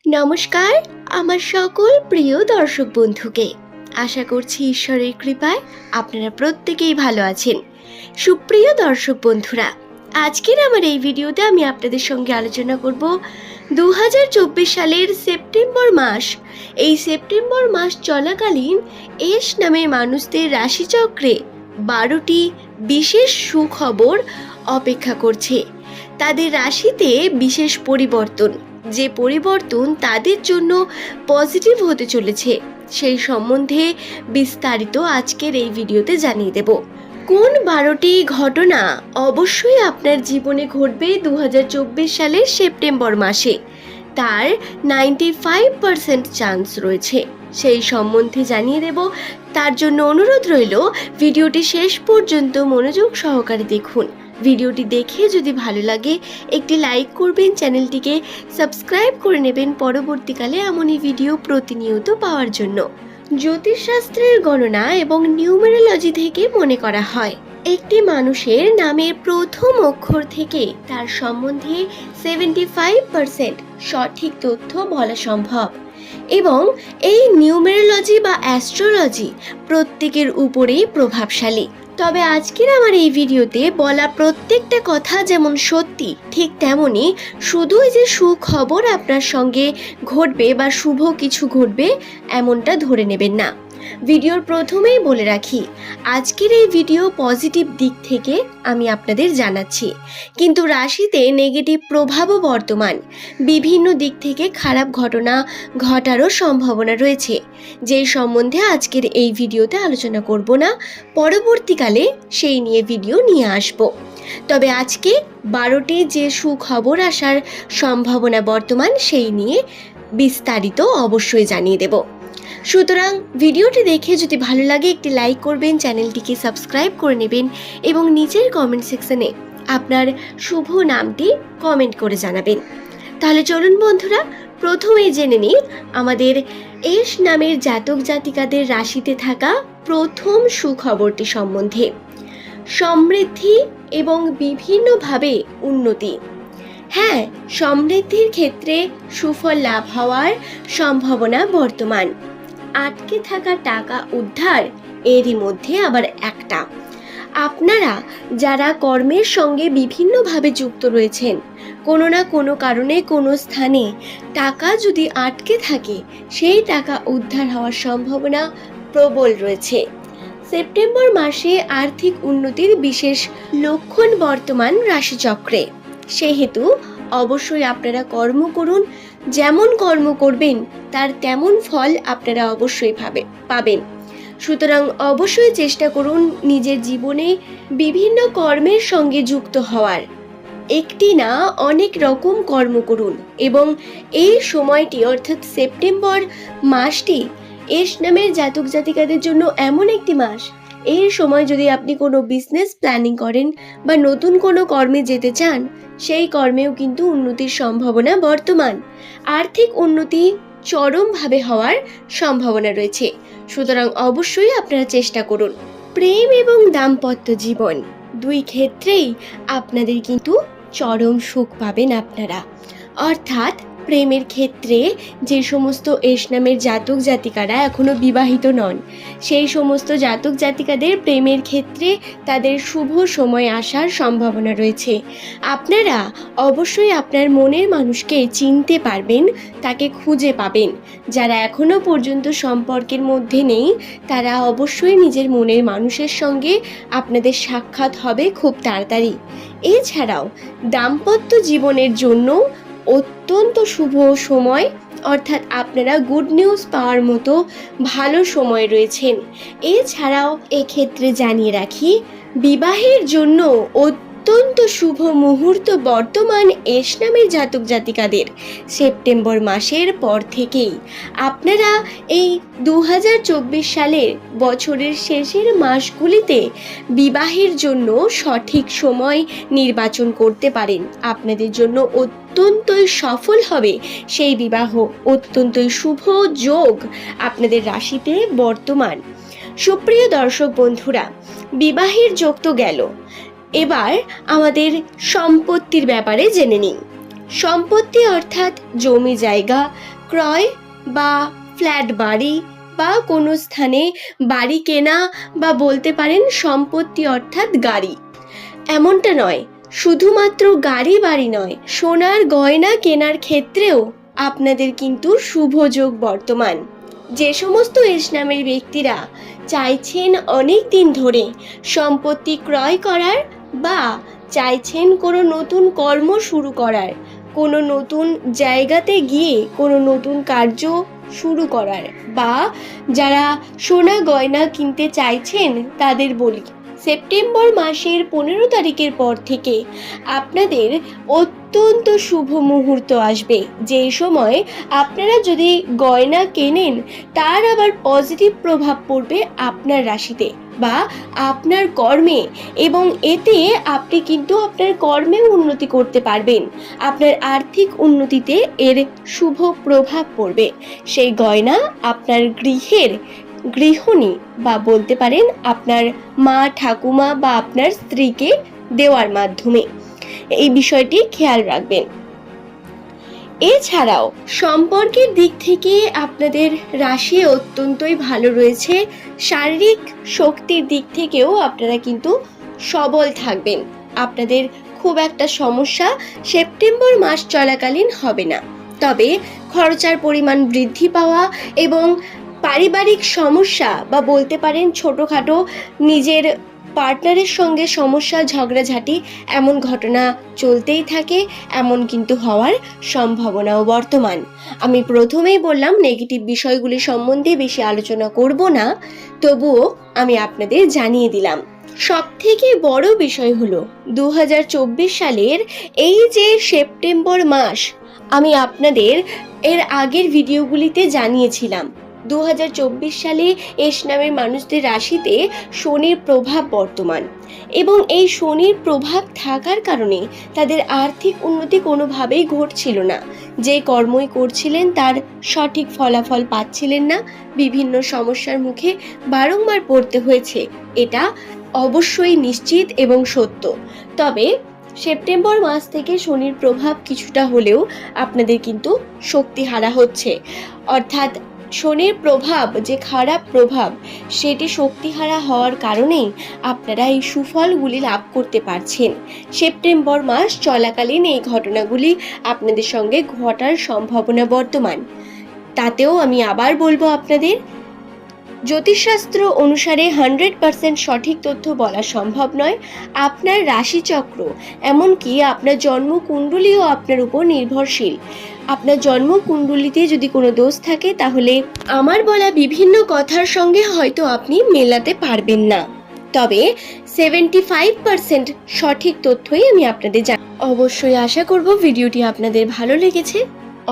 নমস্কার আমার সকল প্রিয় দর্শক বন্ধুকে। আশা করছি ঈশ্বরের কৃপায় আপনারা প্রত্যেকেই ভালো আছেন। সুপ্রিয় দর্শক বন্ধুরা, আজকের আমার এই ভিডিওতে আমি আপনাদের সঙ্গে আলোচনা করব 2024 সালের সেপ্টেম্বর মাস। এই সেপ্টেম্বর মাস চলাকালীন এস নামের মানুষদের রাশিচক্রে 12টি বিশেষ সুখবর অপেক্ষা করছে। তাদের রাশিতে বিশেষ পরিবর্তন, যে পরিবর্তন তাদের জন্য পজিটিভ হতে চলেছে, সেই সম্বন্ধে বিস্তারিত আজকের এই ভিডিওতে জানিয়ে দেব। কোন 12টি ঘটনা অবশ্যই আপনার জীবনে ঘটবে 2024 সালের সেপ্টেম্বর মাসে, তার 95% চান্স রয়েছে, সেই সম্বন্ধে জানিয়ে দেব। তার জন্য অনুরোধ রইল ভিডিওটি শেষ পর্যন্ত মনোযোগ সহকারে দেখুন। ভিডিওটি দেখে যদি ভালো লাগে একটি লাইক করবেন, চ্যানেলটিকে সাবস্ক্রাইব করে নেবেন পরবর্তীকালে এমনই ভিডিও প্রতিনিয়ত পাওয়ার জন্য। জ্যোতিষশাস্ত্রের গণনা এবং নিউমেরোলজি থেকে মনে করা হয় একটি মানুষের নামের প্রথম অক্ষর থেকে তার সম্বন্ধে 75% সঠিক তথ্য বলা সম্ভব, এবং এই নিউমেরোলজি বা অ্যাস্ট্রোলজি প্রত্যেকের উপরেই প্রভাবশালী। তবে আজকের আমার এই ভিডিওতে বলা প্রত্যেকটা কথা যেমন সত্যি, ঠিক তেমনই শুধুই যে সুখবর আপনার সঙ্গে ঘটবে বা শুভ কিছু ঘটবে এমনটা ধরে নেবেন না। ভিডিওর প্রথমেই বলে রাখি, আজকের এই ভিডিও পজিটিভ দিক থেকে আমি আপনাদের জানাচ্ছি, কিন্তু রাশিতে নেগেটিভ প্রভাবও বর্তমান। বিভিন্ন দিক থেকে খারাপ ঘটনা ঘটারও সম্ভাবনা রয়েছে, যেই সম্বন্ধে আজকের এই ভিডিওতে আলোচনা করব না, পরবর্তীকালে সেই নিয়ে ভিডিও নিয়ে আসব। তবে আজকে 12টি যে সুখবর আসার সম্ভাবনা বর্তমান, সেই নিয়ে বিস্তারিত অবশ্যই জানিয়ে দেব। সুতরাং ভিডিওটি দেখে যদি ভালো লাগে একটি লাইক করবেন, চ্যানেলটিকে সাবস্ক্রাইব করে নেবেন এবং নিচের কমেন্ট সেকশনে আপনার শুভ নামটি কমেন্ট করে জানাবেন। তাহলে চলুন বন্ধুরা, প্রথমেই জেনে নিই আমাদের এস নামের জাতক জাতিকাদের রাশিতে থাকা প্রথম সুখবরটি সম্বন্ধে। সমৃদ্ধি এবং বিভিন্নভাবে উন্নতি। হ্যাঁ, সমৃদ্ধির ক্ষেত্রে সুফল লাভ হওয়ার সম্ভাবনা বর্তমান। আটকে থাকা টাকা উদ্ধার এরই মধ্যে আবার একটা। আপনারা যারা কর্মের সঙ্গে বিভিন্নভাবে যুক্ত রয়েছেন, কোনো না কোনো কারণে কোনো স্থানে টাকা যদি আটকে থাকে, সেই টাকা উদ্ধার হওয়ার সম্ভাবনা প্রবল রয়েছে। সেপ্টেম্বর মাসে আর্থিক উন্নতির বিশেষ লক্ষণ বর্তমান রাশিচক্রে। সেহেতু অবশ্যই আপনারা কর্ম করুন, যেমন কর্ম করবেন তার তেমন ফল আপনারা অবশ্যই পাবেন। সুতরাং অবশ্যই চেষ্টা করুন নিজের জীবনে বিভিন্ন কর্মের সঙ্গে যুক্ত হওয়ার। একটি না অনেক রকম কর্ম করুন, এবং এই সময়টি অর্থাৎ সেপ্টেম্বর মাসটি এস নামের জাতক জাতিকাদের জন্য এমন একটি মাস, এই সময় যদি আপনি কোনো বিজনেস প্ল্যানিং করেন বা নতুন কোনো কর্মে যেতে চান, সেই কর্মেও কিন্তু উন্নতির সম্ভাবনা বর্তমান। আর্থিক উন্নতি চরমভাবে হওয়ার সম্ভাবনা রয়েছে। সুতরাং অবশ্যই আপনারা চেষ্টা করুন। প্রেম এবং দাম্পত্য জীবন দুই ক্ষেত্রেই আপনাদের কিন্তু চরম সুখ পাবেন আপনারা। অর্থাৎ প্রেমের ক্ষেত্রে যে সমস্ত এস নামের জাতক জাতিকারা এখনো বিবাহিত নন, সেই সমস্ত জাতক জাতিকাদের প্রেমের ক্ষেত্রে তাদের শুভ সময় আসার সম্ভাবনা রয়েছে। আপনারা অবশ্যই আপনার মনের মানুষকে চিনতে পারবেন, তাকে খুঁজে পাবেন। যারা এখনো পর্যন্ত সম্পর্কের মধ্যে নেই, তারা অবশ্যই নিজের মনের মানুষের সঙ্গে আপনাদের সাক্ষাৎ হবে খুব তাড়াতাড়ি। এছাড়াও দাম্পত্য জীবনের জন্য অত্যন্ত শুভ সময়, অর্থাৎ আপনারা গুড নিউজ পাওয়ার মতো ভালো সময় রয়েছেন। এছাড়াও এক্ষেত্রে জানিয়ে রাখি, বিবাহের জন্য অত্যন্ত শুভ মুহূর্ত বর্তমান এস নামের জাতক জাতিকাদের সেপ্টেম্বর মাসের পর থেকেই। আপনারা এই 2024 সালের বছরের শেষের মাসগুলিতে বিবাহের জন্য সঠিক সময় নির্বাচন করতে পারেন। আপনাদের জন্য অত্যন্তই সফল হবে সেই বিবাহ। অত্যন্তই শুভ যোগ আপনাদের রাশিতে বর্তমান। সুপ্রিয় দর্শক বন্ধুরা, বিবাহের যোগ তো গেল, এবার আমাদের সম্পত্তির ব্যাপারে জেনে নিন। সম্পত্তি অর্থাৎ জমি জায়গা ক্রয় বা ফ্ল্যাট বাড়ি বা কোনো স্থানে বাড়ি কেনা বা বলতে পারেন সম্পত্তি অর্থাৎ গাড়ি। এমনটা নয়, শুধুমাত্র গাড়ি বাড়ি নয়, সোনার গয়না কেনার ক্ষেত্রেও আপনাদের কিন্তু শুভ যোগ বর্তমান। যে সমস্ত এস নামের ব্যক্তিরা চাইছেন অনেক দিন ধরে সম্পত্তি ক্রয় করার বা চাইছেন কোনো নতুন কর্ম শুরু করার, কোনো নতুন জায়গাতে গিয়ে কোনো নতুন কার্য শুরু করার, বা যারা সোনা গয়না কিনতে চাইছেন তাদের বলি, সেপ্টেম্বর মাসের 15 তারিখের পর থেকে আপনাদের অত্যন্ত শুভ মুহূর্ত আসবে, যে সময় আপনারা যদি গয়না কেনেন তার আবার পজিটিভ প্রভাব পড়বে আপনার রাশিতে বা আপনার কর্মে, এবং এতে আপনি কিন্তু আপনার কর্মে উন্নতি করতে পারবেন। আপনার আর্থিক উন্নতিতে এর শুভ প্রভাব পড়বে। সেই গয়না আপনার গৃহিণী বা বলতে পারেন আপনার মা ঠাকুমা বা আপনার স্ত্রীকে দেওয়ার মাধ্যমে এই বিষয়টি খেয়াল রাখবেন। এছাড়াও সম্পর্কের দিক থেকে আপনাদের রাশি অত্যন্তই ভালো রয়েছে। শারীরিক শক্তির দিক থেকেও আপনারা কিন্তু সবল থাকবেন। আপনাদের খুব একটা সমস্যা সেপ্টেম্বর মাস চলাকালীন হবে না। তবে খরচার পরিমাণ বৃদ্ধি পাওয়া এবং পারিবারিক সমস্যা বা বলতে পারেন ছোটোখাটো নিজের পার্টনারের সঙ্গে সমস্যা ঝগড়াঝাটি এমন ঘটনা চলতেই থাকে, এমন কিন্তু হওয়ার সম্ভাবনাও বর্তমান। আমি প্রথমেই বললাম নেগেটিভ বিষয়গুলি সম্বন্ধে বেশি আলোচনা করব না, তবুও আমি আপনাদের জানিয়ে দিলাম। সবথেকে বড় বিষয় হলো 2024 সালের এই যে সেপ্টেম্বর মাস, আমি আপনাদের এর আগের ভিডিওগুলিতে জানিয়েছিলাম 2024 সালে এস নামের মানুষদের রাশিতে শনির প্রভাব বর্তমান, এবং এই শনির প্রভাব থাকার কারণে তাদের আর্থিক উন্নতি কোনোভাবেই ঘটছিল না। যে কর্মই করছিলেন তার সঠিক ফলাফল পাচ্ছিলেন না, বিভিন্ন সমস্যার মুখে বারংবার পড়তে হয়েছে, এটা অবশ্যই নিশ্চিত এবং সত্য। তবে সেপ্টেম্বর মাস থেকে শনির প্রভাব কিছুটা হলেও আপনাদের কিন্তু শক্তিহারা হচ্ছে, অর্থাৎ শনির প্রভাব যে খারাপ প্রভাব সেটি শক্তিহারা হওয়ার কারণেই আপনারা এই সুফলগুলি লাভ করতে পারছেন। সেপ্টেম্বর মাস চলাকালীন এই ঘটনাগুলি আপনাদের সঙ্গে ঘটার সম্ভাবনা বর্তমান। তাতেও আমি আবার বলবো, আপনাদের জ্যোতিষশাস্ত্র অনুসারে 100% সঠিক তথ্য বলা সম্ভব নয়। আপনার রাশিচক্র এমনকি আপনার জন্মকুণ্ডলীও আপনার উপর নির্ভরশীল। আপনার জন্মকুণ্ডলিতে যদি কোনো দোষ থাকে তাহলে আমার বলা বিভিন্ন কথার সঙ্গে হয়তো আপনি মেলাতে পারবেন না, তবে 75% সঠিক তথ্যই আমি আপনাদের অবশ্যই আশা করব ভিডিওটি আপনাদের ভালো লেগেছে।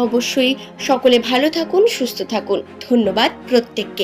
অবশ্যই সকলে ভালো থাকুন, সুস্থ থাকুন। ধন্যবাদ প্রত্যেককে।